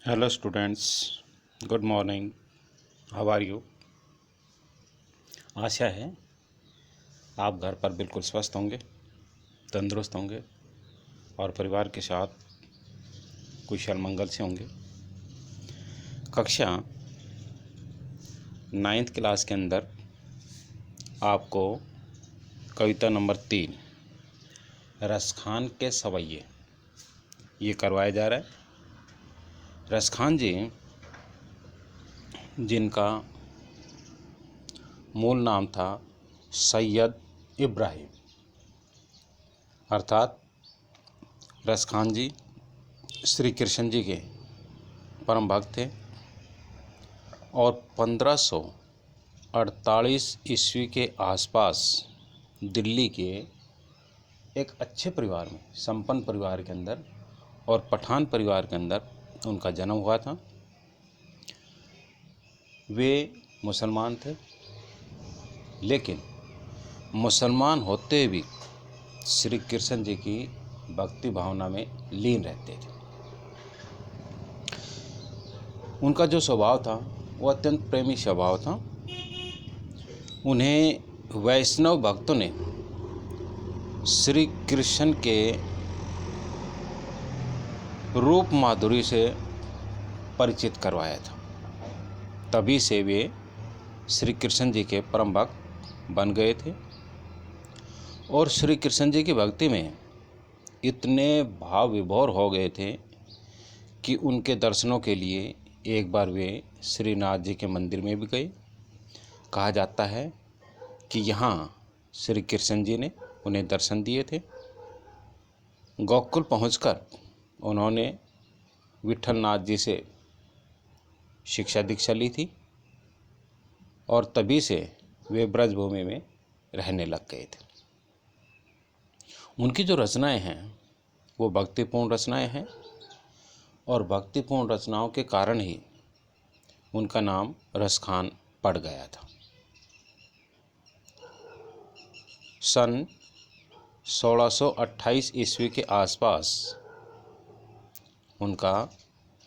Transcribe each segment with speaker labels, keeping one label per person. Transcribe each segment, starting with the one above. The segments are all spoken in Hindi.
Speaker 1: Hello students, good morning. How are you? आशा है आप घर पर बिल्कुल स्वस्थ होंगे, तंदुरुस्त होंगे और परिवार के साथ कुशल मंगल से होंगे। कक्षा 9th क्लास के अंदर आपको कविता नंबर 3 रसखान के सवैये ये करवाया जा रहा है। रसखान जी, जिनका मूल नाम था सैयद इब्राहिम, अर्थात रसखान जी श्री कृष्ण जी के परम भक्त थे और 1548 ईस्वी के आसपास दिल्ली के एक अच्छे परिवार में, संपन्न परिवार के अंदर और पठान परिवार के अंदर उनका जन्म हुआ था। वे मुसलमान थे, लेकिन मुसलमान होते भी श्री कृष्ण जी की भक्ति भावना में लीन रहते थे। उनका जो स्वभाव था वो अत्यंत प्रेमी स्वभाव था। उन्हें वैष्णव भक्तों ने श्री कृष्ण के रूप माधुरी से परिचित करवाया था। तभी से वे श्री कृष्ण जी के परम भक्त बन गए थे और श्री कृष्ण जी की भक्ति में इतने भाव विभोर हो गए थे कि उनके दर्शनों के लिए एक बार वे श्रीनाथ जी के मंदिर में भी गए। कहा जाता है कि यहाँ श्री कृष्ण जी ने उन्हें दर्शन दिए थे। गोकुल पहुंचकर उन्होंने विठल नाथ जी से शिक्षा दीक्षा ली थी और तभी से वे ब्रजभूमि में रहने लग गए थे। उनकी जो रचनाएं हैं वो भक्तिपूर्ण रचनाएं हैं और भक्तिपूर्ण रचनाओं के कारण ही उनका नाम रसखान पड़ गया था। सन 1628 ईस्वी के आसपास उनका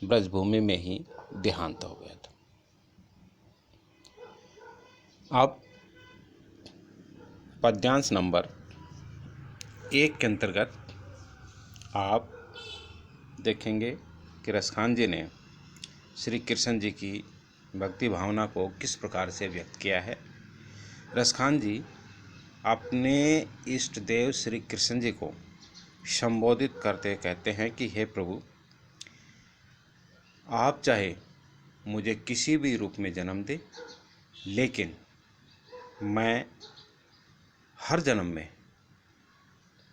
Speaker 1: ब्रजभूमि में ही देहांत हो गया था। अब पद्यांश नंबर 1 के अंतर्गत आप देखेंगे कि रसखान जी ने श्री कृष्ण जी की भक्ति भावना को किस प्रकार से व्यक्त किया है। रसखान जी अपने इष्ट देव श्री कृष्ण जी को संबोधित करते कहते हैं कि हे प्रभु, आप चाहे मुझे किसी भी रूप में जन्म दे, लेकिन मैं हर जन्म में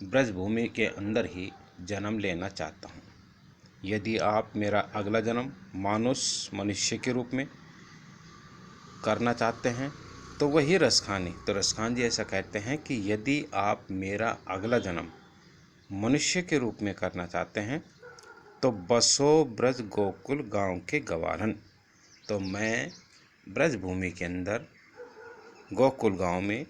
Speaker 1: ब्रजभूमि के अंदर ही जन्म लेना चाहता हूँ। यदि आप मेरा अगला जन्म मनुष्य के रूप में करना चाहते हैं तो वही रसखानी। तो रसखान जी ऐसा कहते हैं कि यदि आप मेरा अगला जन्म मनुष्य के रूप में करना चाहते हैं तो बसो ब्रज गोकुल गांव के गवारन। तो मैं ब्रजभूमि के अंदर गोकुल गांव में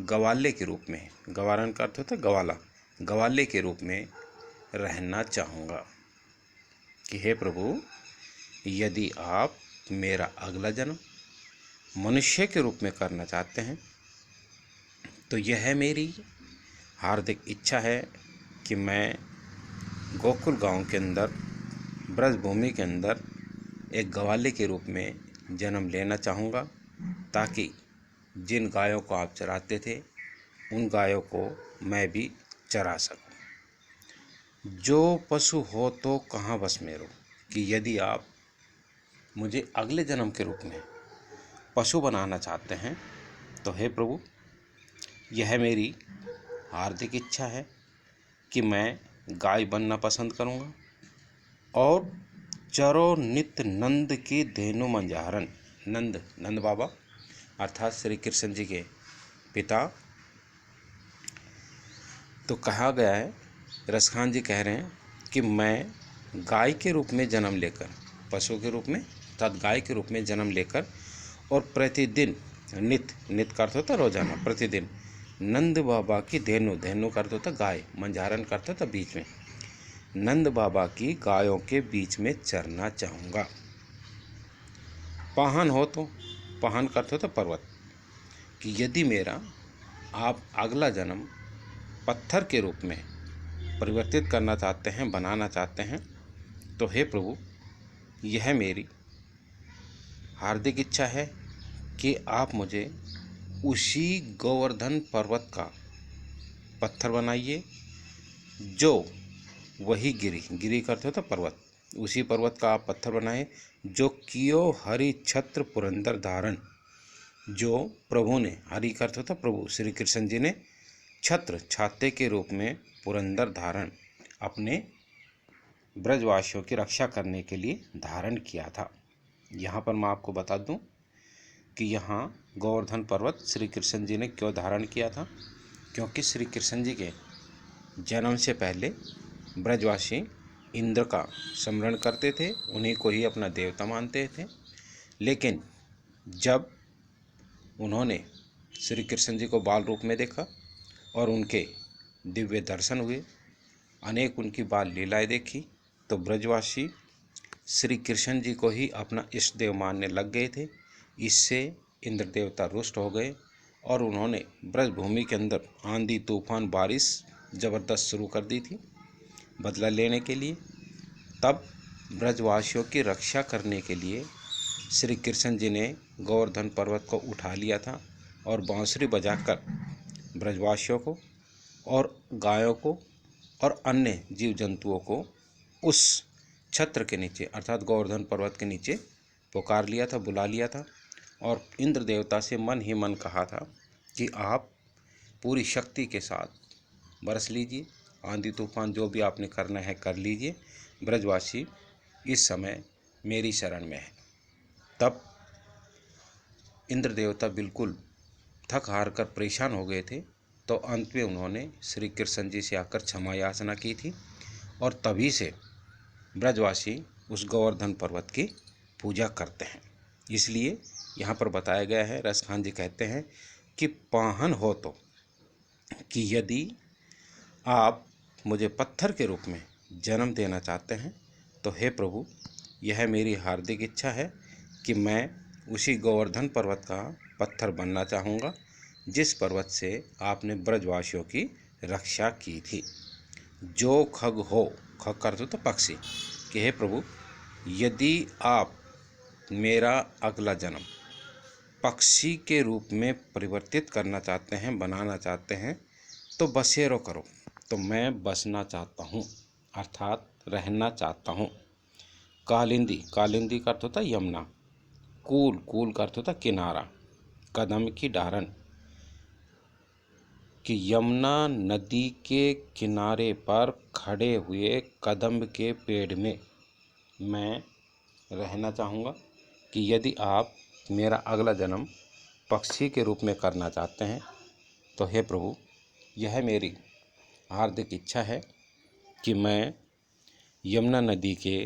Speaker 1: गवाले के रूप में, गवारन का अर्थ होता है गवाला, गवाले के रूप में रहना चाहूँगा। कि हे प्रभु, यदि आप मेरा अगला जन्म मनुष्य के रूप में करना चाहते हैं तो यह मेरी हार्दिक इच्छा है कि मैं गोकुल गांव के अंदर, ब्रजभूमि के अंदर एक गवाले के रूप में जन्म लेना चाहूँगा, ताकि जिन गायों को आप चराते थे उन गायों को मैं भी चरा सकूं। जो पशु हो तो कहाँ बस मेरो। कि यदि आप मुझे अगले जन्म के रूप में पशु बनाना चाहते हैं तो हे प्रभु, यह मेरी हार्दिक इच्छा है कि मैं गाय बनना पसंद करूँगा और चरो नित्य नंद की धेनु मंझारन। नंद बाबा अर्थात श्री कृष्ण जी के पिता। तो कहा गया है, रसखान जी कह रहे हैं कि मैं गाय के रूप में जन्म लेकर, पशु के रूप में अर्थात गाय के रूप में जन्म लेकर और प्रतिदिन नित्य का अर्थ होता रोजाना, प्रतिदिन नंद बाबा की धेनु का अर्थ होता गाय, मंझारन का अर्थ होता बीच में, नंद बाबा की गायों के बीच में चरना चाहूँगा। पाहन हो तो, पाहन करते हो तो पर्वत, कि यदि मेरा आप अगला जन्म पत्थर के रूप में परिवर्तित करना चाहते हैं, बनाना चाहते हैं, तो हे प्रभु, यह मेरी हार्दिक इच्छा है कि आप मुझे उसी गोवर्धन पर्वत का पत्थर बनाइए, जो वही गिरी करते हो तो पर्वत, उसी पर्वत का आप पत्थर बनाए जो कियो हरि छत्र पुरंदर धारण, जो प्रभु ने, हरि करते हो तो प्रभु श्री कृष्ण जी ने छत्र छाते के रूप में पुरंदर धारण अपने ब्रजवासियों की रक्षा करने के लिए धारण किया था। यहाँ पर मैं आपको बता दूं कि यहाँ गोवर्धन पर्वत श्री कृष्ण जी ने क्यों धारण किया था, क्योंकि श्री कृष्ण जी के जन्म से पहले ब्रजवासी इंद्र का स्मरण करते थे, उन्हीं को ही अपना देवता मानते थे। लेकिन जब उन्होंने श्री कृष्ण जी को बाल रूप में देखा और उनके दिव्य दर्शन हुए, अनेक उनकी बाल लीलाएं देखी, तो ब्रजवासी श्री कृष्ण जी को ही अपना इष्ट देव मानने लग गए थे। इससे इंद्र देवता रुष्ट हो गए और उन्होंने ब्रजभूमि के अंदर आंधी तूफान बारिश ज़बरदस्त शुरू कर दी थी बदला लेने के लिए। तब ब्रजवासियों की रक्षा करने के लिए श्री कृष्ण जी ने गोवर्धन पर्वत को उठा लिया था और बांसुरी बजाकर ब्रजवासियों को और गायों को और अन्य जीव जंतुओं को उस छत्र के नीचे अर्थात गोवर्धन पर्वत के नीचे पुकार लिया था, बुला लिया था और इंद्र देवता से मन ही मन कहा था कि आप पूरी शक्ति के साथ बरस लीजिए, आंधी तूफान जो भी आपने करना है कर लीजिए, ब्रजवासी इस समय मेरी शरण में है। तब इंद्र देवता बिल्कुल थक हार कर परेशान हो गए थे, तो अंत में उन्होंने श्री कृष्ण जी से आकर क्षमा याचना की थी और तभी से ब्रजवासी उस गोवर्धन पर्वत की पूजा करते हैं। इसलिए यहाँ पर बताया गया है, रसखान जी कहते हैं कि पाहन हो तो, कि यदि आप मुझे पत्थर के रूप में जन्म देना चाहते हैं तो हे प्रभु, यह मेरी हार्दिक इच्छा है कि मैं उसी गोवर्धन पर्वत का पत्थर बनना चाहूँगा जिस पर्वत से आपने ब्रजवासियों की रक्षा की थी। जो खग हो, खग कर दो तो पक्षी, कि हे प्रभु, यदि आप मेरा अगला जन्म पक्षी के रूप में परिवर्तित करना चाहते हैं, बनाना चाहते हैं, तो बसेरो करो, तो मैं बसना चाहता हूँ अर्थात रहना चाहता हूँ। कालिंदी, कालिंदी का अर्थ होता है यमुना, कूल, कूल का अर्थ होता है किनारा, कदम की डारण, कि यमुना नदी के किनारे पर खड़े हुए कदम्ब के पेड़ में मैं रहना चाहूँगा। कि यदि आप मेरा अगला जन्म पक्षी के रूप में करना चाहते हैं तो हे प्रभु, यह मेरी हार्दिक इच्छा है कि मैं यमुना नदी के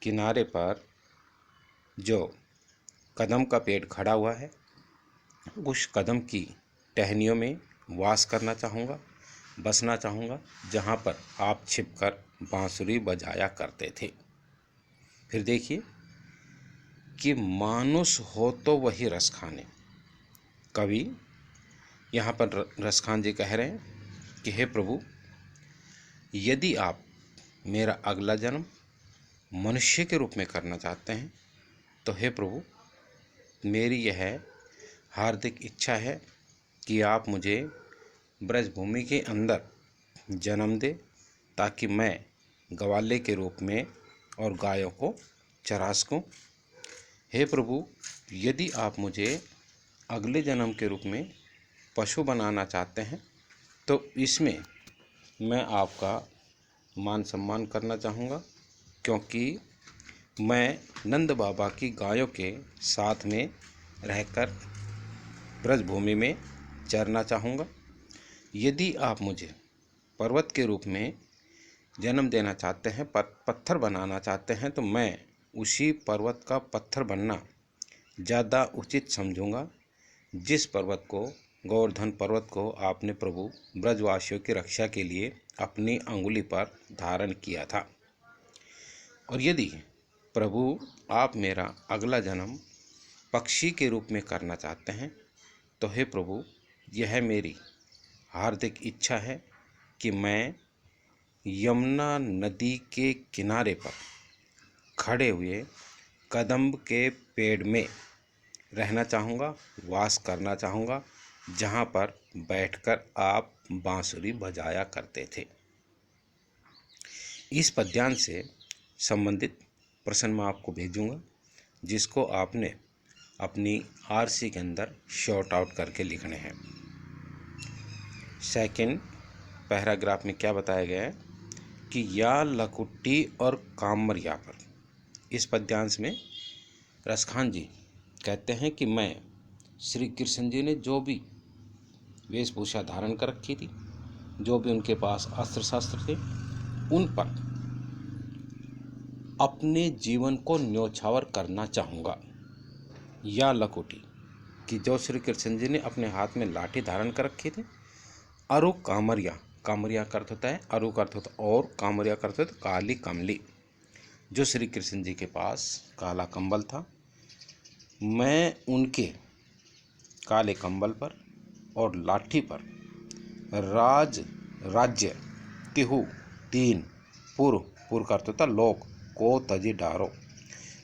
Speaker 1: किनारे पर जो कदम का पेड़ खड़ा हुआ है उस कदम की टहनियों में वास करना चाहूँगा, बसना चाहूँगा, जहाँ पर आप छिपकर बांसुरी बजाया करते थे। फिर देखिए कि मानुष हो तो वही रस खाने। कवि यहाँ पर रसखान जी कह रहे हैं कि हे प्रभु, यदि आप मेरा अगला जन्म मनुष्य के रूप में करना चाहते हैं तो हे प्रभु, मेरी यह हार्दिक इच्छा है कि आप मुझे ब्रजभूमि के अंदर जन्म दे ताकि मैं ग्वाले के रूप में और गायों को चरा सकूं। हे प्रभु, यदि आप मुझे अगले जन्म के रूप में पशु बनाना चाहते हैं तो इसमें मैं आपका मान सम्मान करना चाहूँगा, क्योंकि मैं नंद बाबा की गायों के साथ में रहकर ब्रजभूमि में चरना चाहूँगा। यदि आप मुझे पर्वत के रूप में जन्म देना चाहते हैं, पत्थर बनाना चाहते हैं, तो मैं उसी पर्वत का पत्थर बनना ज़्यादा उचित समझूंगा जिस पर्वत को गोवर्धन पर्वत को आपने प्रभु ब्रजवासियों की रक्षा के लिए अपनी अंगुली पर धारण किया था। और यदि प्रभु आप मेरा अगला जन्म पक्षी के रूप में करना चाहते हैं तो हे प्रभु, यह मेरी हार्दिक इच्छा है कि मैं यमुना नदी के किनारे पर खड़े हुए कदम्ब के पेड़ में रहना चाहूँगा, वास करना चाहूँगा, जहाँ पर बैठकर आप बांसुरी बजाया करते थे। इस पद्यांश से संबंधित प्रश्न मैं आपको भेजूँगा, जिसको आपने अपनी आरसी के अंदर शॉर्ट आउट करके लिखने हैं। सेकंड पैराग्राफ में क्या बताया गया है कि या लकुट्टी और कामरिया पर। इस पद्यांश में रसखान जी कहते हैं कि मैं श्री कृष्ण जी ने जो भी वेशभूषा धारण कर रखी थी, जो भी उनके पास अस्त्र शस्त्र थे, उन पर अपने जीवन को न्योछावर करना चाहूँगा। या लकुटी कि जो श्री कृष्ण जी ने अपने हाथ में लाठी धारण कर रखी थी। अरु कामरिया, कामरिया का अर्थ होता है, अरु का अर्थ होता है और, कामरिया का अर्थ होता है काली कमली, जो श्री कृष्ण जी के पास काला कंबल था। मैं उनके काले कंबल पर और लाठी पर राज्य तिहु तीन पुर का अर्थ होता लोक को तजी डारो।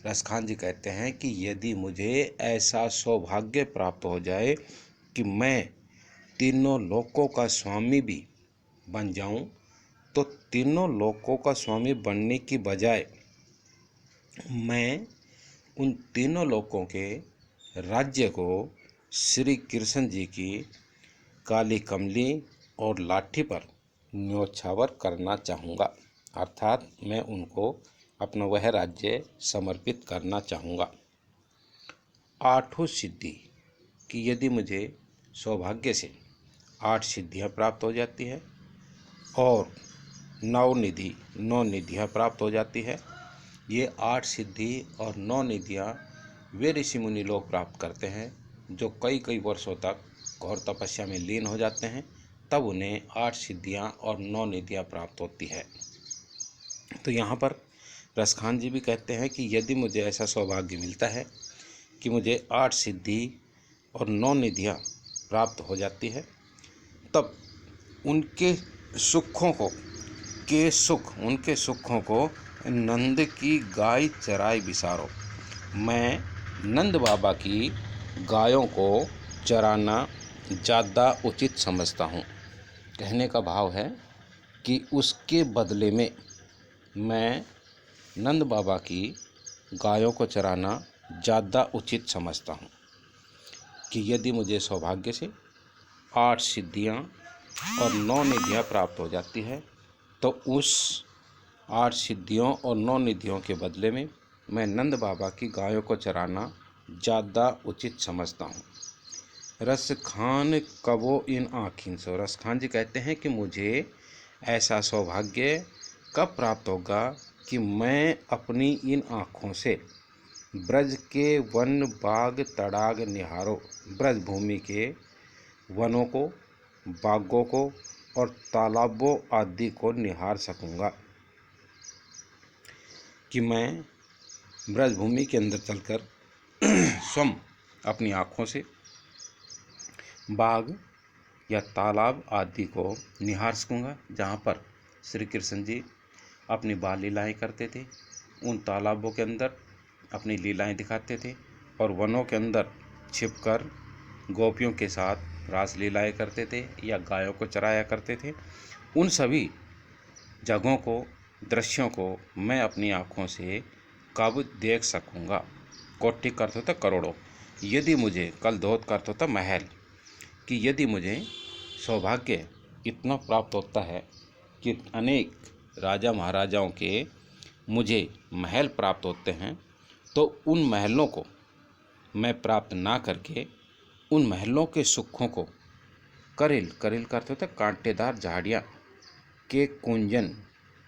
Speaker 1: रसखान जी कहते हैं कि यदि मुझे ऐसा सौभाग्य प्राप्त हो जाए कि मैं तीनों लोकों का स्वामी भी बन जाऊं, तो तीनों लोकों का स्वामी बनने की बजाय मैं उन तीनों लोकों के राज्य को श्री कृष्ण जी की काली कमली और लाठी पर न्योछावर करना चाहूँगा, अर्थात मैं उनको अपना वह राज्य समर्पित करना चाहूँगा। आठों सिद्धि कि यदि मुझे सौभाग्य से 8 सिद्धियाँ प्राप्त हो जाती है और 9 निधियाँ प्राप्त हो जाती है। ये 8 सिद्धि और 9 निधियाँ वे ऋषि मुनि लोग प्राप्त करते हैं जो कई वर्षों तक घोर तपस्या में लीन हो जाते हैं, तब उन्हें 8 सिद्धियाँ और 9 निधियाँ प्राप्त होती है। तो यहाँ पर रसखान जी भी कहते हैं कि यदि मुझे ऐसा सौभाग्य मिलता है कि मुझे 8 सिद्धि और 9 निधियाँ प्राप्त हो जाती है, तब उनके सुखों को नंद की गाय चराई बिसारो। मैं नंद बाबा की गायों को चराना ज़्यादा उचित समझता हूँ। कहने का भाव है कि उसके बदले में मैं नंद बाबा की गायों को चराना ज़्यादा उचित समझता हूँ कि यदि मुझे सौभाग्य से 8 सिद्धियाँ और 9 निधियाँ प्राप्त हो जाती है, तो उस 8 सिद्धियों और 9 निधियों के बदले में मैं नंद बाबा की गायों को चराना ज़्यादा उचित समझता हूँ। रसखान कबो इन आँखिन सो। रसखान जी कहते हैं कि मुझे ऐसा सौभाग्य कब प्राप्त होगा कि मैं अपनी इन आँखों से ब्रज के वन बाग तड़ाग निहारो, ब्रज भूमि के वनों को, बागों को और तालाबों आदि को निहार सकूँगा, कि मैं ब्रज भूमि के अंदर चलकर स्वयं अपनी आँखों से बाग या तालाब आदि को निहार सकूँगा, जहाँ पर श्री कृष्ण जी अपनी बाल लीलाएँ करते थे। उन तालाबों के अंदर अपनी लीलाएँ दिखाते थे और वनों के अंदर छिपकर गोपियों के साथ रास लीलाएँ करते थे या गायों को चराया करते थे। उन सभी जगहों को, दृश्यों को मैं अपनी आँखों से कब देख सकूँगा। कोटि का अर्थ होता करोड़ों। यदि मुझे, कल धोत का अर्थ होता महल, कि यदि मुझे सौभाग्य इतना प्राप्त होता है कि अनेक राजा महाराजाओं के मुझे महल प्राप्त होते हैं, तो उन महलों को मैं प्राप्त ना करके उन महलों के सुखों को करील का अर्थ होता है कांटेदार झाड़ियाँ के कुंजन,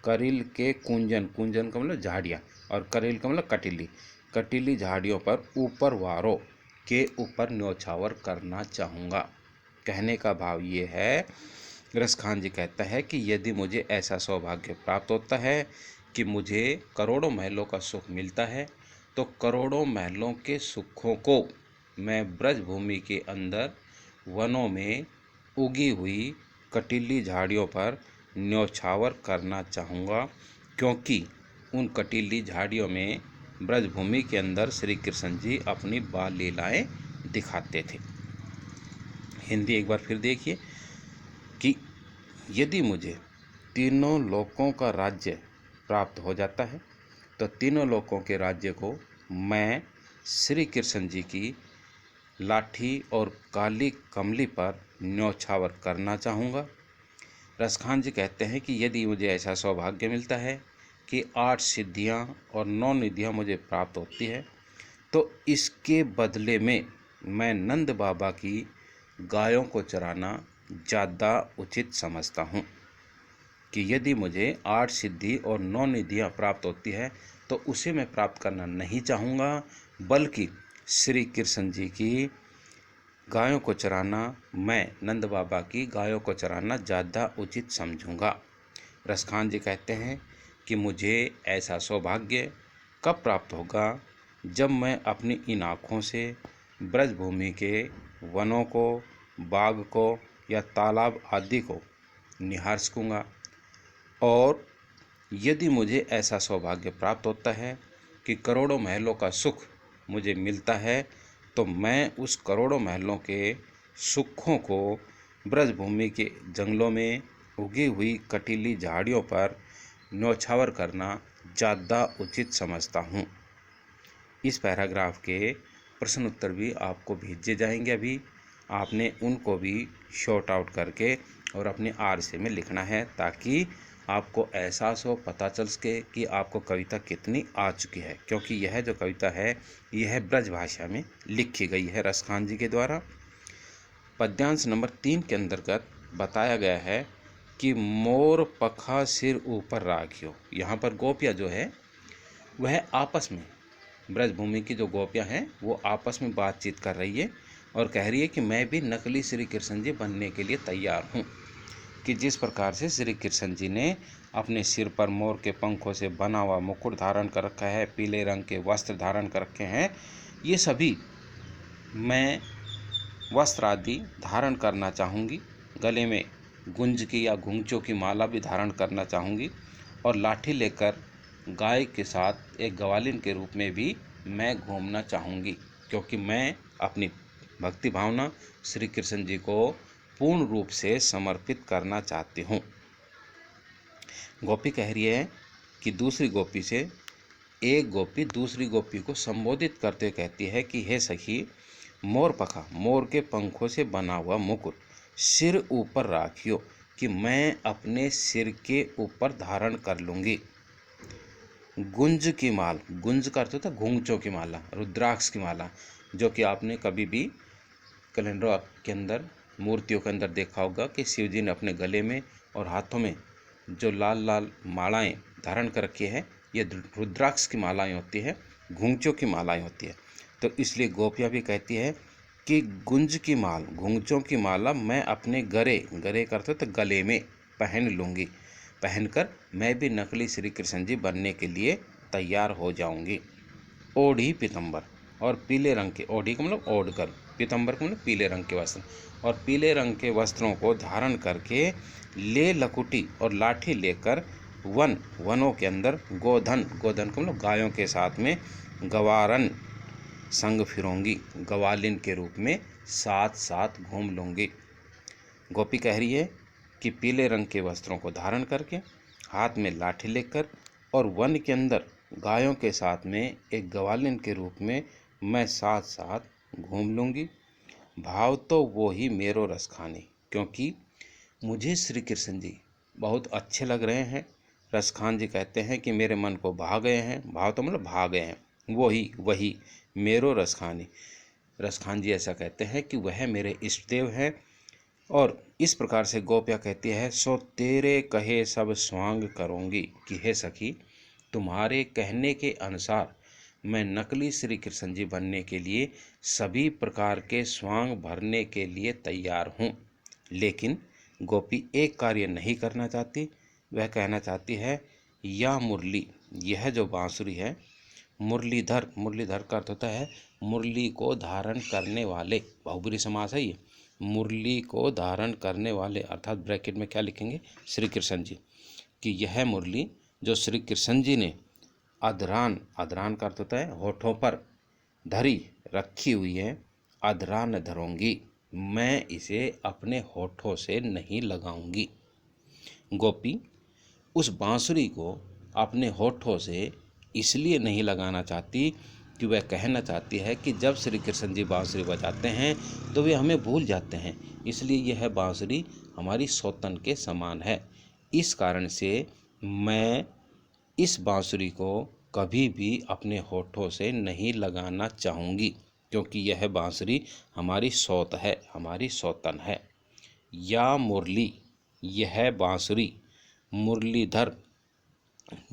Speaker 1: करील के कुंजन का मतलब झाड़ियाँ, और करील का मतलब कटीली झाड़ियों पर ऊपर वारों के ऊपर न्योछावर करना चाहूँगा। कहने का भाव ये है, रसखान जी कहता है कि यदि मुझे ऐसा सौभाग्य प्राप्त होता है कि मुझे करोड़ों महलों का सुख मिलता है, तो करोड़ों महलों के सुखों को मैं ब्रजभूमि के अंदर वनों में उगी हुई कटीली झाड़ियों पर न्यौछावर करना चाहूँगा, क्योंकि उन कटीली झाड़ियों में ब्रजभूमि के अंदर श्री कृष्ण जी अपनी बाल लीलाएँ दिखाते थे। हिंदी एक बार फिर देखिए कि यदि मुझे तीनों लोकों का राज्य प्राप्त हो जाता है, तो तीनों लोकों के राज्य को मैं श्री कृष्ण जी की लाठी और काली कमली पर न्यौछावर करना चाहूँगा। रसखान जी कहते हैं कि यदि मुझे ऐसा सौभाग्य मिलता है कि 8 सिद्धियाँ और 9 निधियाँ मुझे प्राप्त होती है, तो इसके बदले में मैं नंद बाबा की गायों को चराना ज़्यादा उचित समझता हूँ। कि यदि मुझे 8 सिद्धि और 9 निधियाँ प्राप्त होती है, तो उसे मैं प्राप्त करना नहीं चाहूँगा, बल्कि श्री कृष्ण जी की गायों को चराना, मैं नंद बाबा की गायों को चराना ज़्यादा उचित समझूंगा। रसखान जी कहते हैं कि मुझे ऐसा सौभाग्य कब प्राप्त होगा, जब मैं अपनी इन आँखों से ब्रजभूमि के वनों को, बाग को या तालाब आदि को निहार सकूँगा। और यदि मुझे ऐसा सौभाग्य प्राप्त होता है कि करोड़ों महलों का सुख मुझे मिलता है, तो मैं उस करोड़ों महलों के सुखों को ब्रजभूमि के जंगलों में उगी हुई कटीली झाड़ियों पर न्यौछावर करना ज़्यादा उचित समझता हूँ। इस पैराग्राफ के प्रश्न उत्तर भी आपको भेजे जाएंगे। अभी आपने उनको भी शॉर्ट आउट करके और अपने आरसे में लिखना है, ताकि आपको एहसास हो, पता चल सके कि आपको कविता कितनी आ चुकी है, क्योंकि यह जो कविता है यह ब्रज भाषा में लिखी गई है रसखान जी के द्वारा। पद्यांश नंबर 3 के अंतर्गत बताया गया है कि मोर पखा सिर ऊपर राखियो। यहाँ पर गोपियाँ जो है वह आपस में, ब्रजभूमि की जो गोपियाँ हैं वो आपस में बातचीत कर रही है और कह रही है कि मैं भी नकली श्री कृष्ण जी बनने के लिए तैयार हूँ। कि जिस प्रकार से श्री कृष्ण जी ने अपने सिर पर मोर के पंखों से बना हुआ मुकुट धारण कर रखा है, पीले रंग के वस्त्र धारण कर रखे हैं, ये सभी मैं वस्त्र आदि धारण करना चाहूँगी। गले में गुंज की या घुंघचों की माला भी धारण करना चाहूँगी, और लाठी लेकर गाय के साथ एक ग्वालिन के रूप में भी मैं घूमना चाहूँगी, क्योंकि मैं अपनी भक्ति भावना श्री कृष्ण जी को पूर्ण रूप से समर्पित करना चाहती हूँ। गोपी कह रही है कि दूसरी गोपी से, एक गोपी दूसरी गोपी को संबोधित करते कहती है कि हे सखी, मोर पखा, मोर के पंखों से बना हुआ मुकुट सिर ऊपर राखियो, कि मैं अपने सिर के ऊपर धारण कर लूँगी। गुंज की माल, गुंज का अर्थ होता है घुंघचों की माला, रुद्राक्ष की माला, जो कि आपने कभी भी कैलेंडर के अंदर, मूर्तियों के अंदर देखा होगा कि शिव जी ने अपने गले में और हाथों में जो लाल लाल मालाएं धारण कर रखी है, ये रुद्राक्ष की मालाएं होती है, घुंघचों की मालाएं होती है। तो इसलिए गोपियाँ भी कहती है कि गुंज की माल, घुंघचों की माला मैं अपने गले करते तो गले में पहन लूँगी, पहनकर मैं भी नकली श्री कृष्ण जी बनने के लिए तैयार हो जाऊंगी। ओढ़ी पीतंबर, और पीले रंग के, ओढ़ी का मतलब ओढ़ कर, पीतंबर का मतलब पीले रंग के वस्त्र, और पीले रंग के वस्त्रों को धारण करके ले लकुटी और लाठी लेकर वनों के अंदर गोधन का मतलब गायों के साथ में गवारन संग फिरूंगी, गवालिन के रूप में साथ साथ घूम लूँगी। गोपी कह रही है कि पीले रंग के वस्त्रों को धारण करके, हाथ में लाठी लेकर, और वन के अंदर गायों के साथ में एक ग्वालिन के रूप में मैं साथ साथ घूम लूँगी। भाव तो वो ही मेरो रस खाने, क्योंकि मुझे श्री कृष्ण जी बहुत अच्छे लग रहे हैं। रसखान जी कहते हैं कि मेरे मन को भा गए हैं, भाव तो मतलब भा गए हैं, वही मेरो रसखानी। रसखान जी ऐसा कहते हैं कि वह मेरे इष्ट देव हैं। और इस प्रकार से गोपिया कहती है, सो तेरे कहे सब स्वांग करूँगी, कि हे सखी, तुम्हारे कहने के अनुसार मैं नकली श्री कृष्ण जी बनने के लिए सभी प्रकार के स्वांग भरने के लिए तैयार हूँ। लेकिन गोपी एक कार्य नहीं करना चाहती। वह कहना चाहती है, या मुरली, यह जो बांसुरी है, मुरलीधर, मुरलीधर का अर्थ होता है मुरली को धारण करने वाले, बहुब्रीहि समास है ये, मुरली को धारण करने वाले, अर्थात ब्रैकेट में क्या लिखेंगे, श्री कृष्ण जी, कि यह मुरली जो श्री कृष्ण जी ने अधरान, अधरान का अर्थ होता है होठों पर धरी रखी हुई है, अधरा न धरूंगी, मैं इसे अपने होठों से नहीं लगाऊंगी। गोपी उस बांसुरी को अपने होठों से इसलिए नहीं लगाना चाहती कि वह कहना चाहती है कि जब श्री कृष्ण जी बांसुरी बजाते हैं तो वे हमें भूल जाते हैं, इसलिए यह बांसुरी हमारी सौतन के समान है। इस कारण से मैं इस बांसुरी को कभी भी अपने होठों से नहीं लगाना चाहूँगी, क्योंकि यह बांसुरी हमारी सौत है, हमारी सौतन है। या मुरली, यह बांसुरी मुरलीधर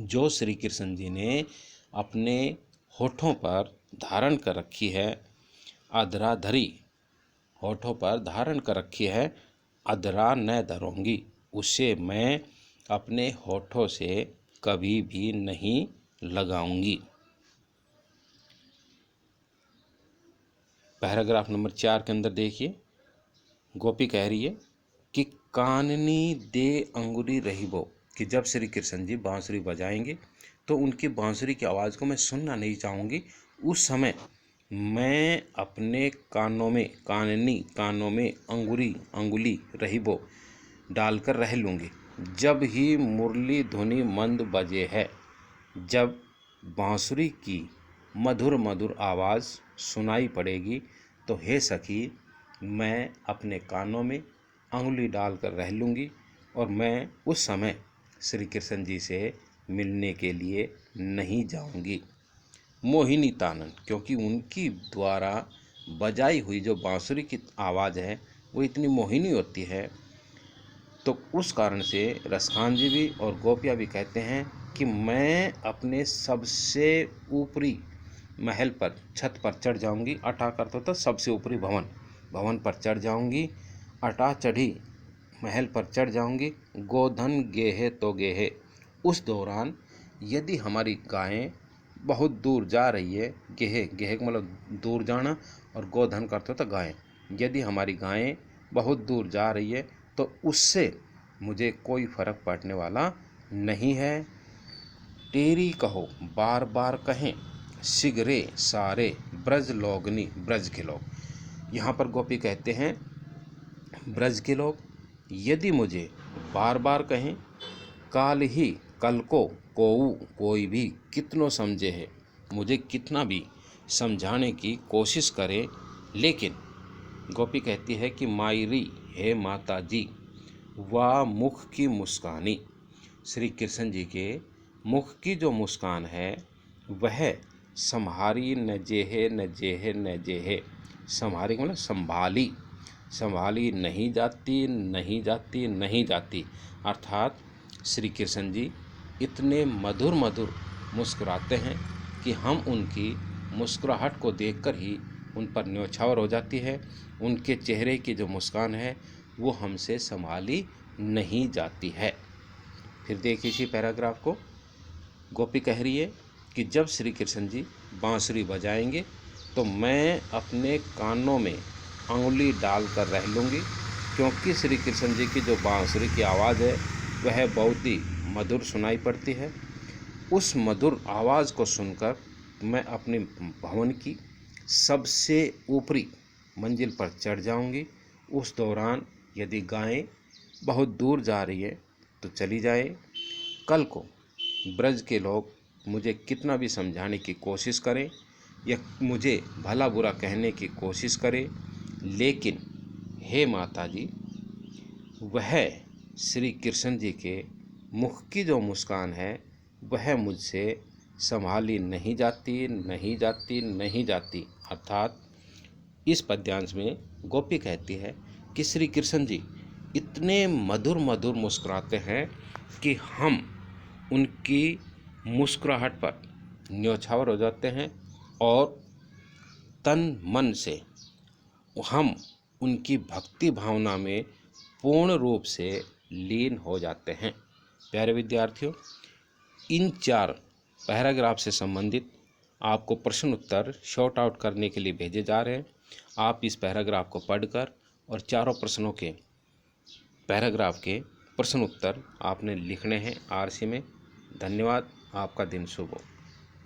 Speaker 1: जो श्री कृष्ण जी ने अपने होठों पर धारण कर रखी है, अधराधरी होठों पर धारण कर रखी है, अधरा न धरूंगी, उसे मैं अपने होठों से कभी भी नहीं लगाऊंगी। पैराग्राफ नंबर 4 के अंदर देखिए, गोपी कह रही है कि काननी दे अंगुरी रहीबो, कि जब श्री कृष्ण जी बांसुरी बजाएंगे तो उनकी बांसुरी की आवाज़ को मैं सुनना नहीं चाहूँगी। उस समय मैं अपने कानों में, काननी कानों में अंगुरी अंगुली रहीबो डालकर रह लूँगी। जब ही मुरली धुनी मंद बजे है, जब बांसुरी की मधुर मधुर आवाज़ सुनाई पड़ेगी, तो हे सखी, मैं अपने कानों में अंगुली डालकर रह लूँगी और मैं उस समय श्री कृष्ण जी से मिलने के लिए नहीं जाऊँगी। मोहिनी तानन, क्योंकि उनकी द्वारा बजाई हुई जो बांसुरी की आवाज़ है वो इतनी मोहिनी होती है, तो उस कारण से रसखान जी भी और गोपियाँ भी कहते हैं कि मैं अपने सबसे ऊपरी महल पर, छत पर चढ़ जाऊंगी। अटा करता होता सबसे ऊपरी भवन, भवन पर चढ़ जाऊंगी, अटा चढ़ी महल पर चढ़ जाऊंगी। गोधन गेहे तो गेहे, उस दौरान यदि हमारी गायें बहुत दूर जा रही है, गेहे, गेहे का मतलब दूर जाना, और गोधन करता होता गायें, यदि हमारी गायें बहुत दूर जा रही है तो उससे मुझे कोई फर्क पड़ने वाला नहीं है। तेरी कहो बार बार कहें, सिगरे सारे ब्रज लोगनी, ब्रज के लोग, यहाँ पर गोपी कहते हैं ब्रज के लोग यदि मुझे बार बार कहें, काल ही कल को कोऊ, कोई भी कितनों समझे है, मुझे कितना भी समझाने की कोशिश करे, लेकिन गोपी कहती है कि मायरी, हे माता जी, वाह मुख की मुस्कानी, श्री कृष्ण जी के मुख की जो मुस्कान है वह संहारी न जेहे न जेहे न जेहे, संहारी मतलब संभाली, संभाली नहीं जाती, नहीं जाती, नहीं जाती, अर्थात श्री कृष्ण जी इतने मधुर मधुर मुस्कुराते हैं कि हम उनकी मुस्कुराहट को देखकर ही उन पर न्योछावर हो जाती है। उनके चेहरे की जो मुस्कान है वो हमसे संभाली नहीं जाती है। फिर देखिए इसी पैराग्राफ को, गोपी कह रही है कि जब श्री कृष्ण जी बांसुरी बजाएंगे तो मैं अपने कानों में अंगुली डालकर रह लूँगी, क्योंकि श्री कृष्ण जी की जो बांसुरी की आवाज़ है वह बहुत ही मधुर सुनाई पड़ती है। उस मधुर आवाज़ को सुनकर मैं अपने भवन की सबसे ऊपरी मंजिल पर चढ़ जाऊंगी। उस दौरान यदि गायें बहुत दूर जा रही है तो चली जाए। कल को ब्रज के लोग मुझे कितना भी समझाने की कोशिश करें या मुझे भला बुरा कहने की कोशिश करें, लेकिन हे माता जी, वह श्री कृष्ण जी के मुख की जो मुस्कान है वह मुझसे संभाली नहीं जाती, नहीं जाती, नहीं जाती। अर्थात इस पद्यांश में गोपी कहती है कि श्री कृष्ण जी इतने मधुर मधुर मुस्कुराते हैं कि हम उनकी मुस्कुराहट पर न्योछावर हो जाते हैं और तन मन से हम उनकी भक्ति भावना में पूर्ण रूप से लीन हो जाते हैं। प्यारे विद्यार्थियों, इन 4 पैराग्राफ से संबंधित आपको प्रश्न उत्तर शॉर्ट आउट करने के लिए भेजे जा रहे हैं। आप इस पैराग्राफ को पढ़कर और चारों प्रश्नों के पैराग्राफ के प्रश्न उत्तर आपने लिखने हैं आरसी में। धन्यवाद। आपका दिन शुभ हो।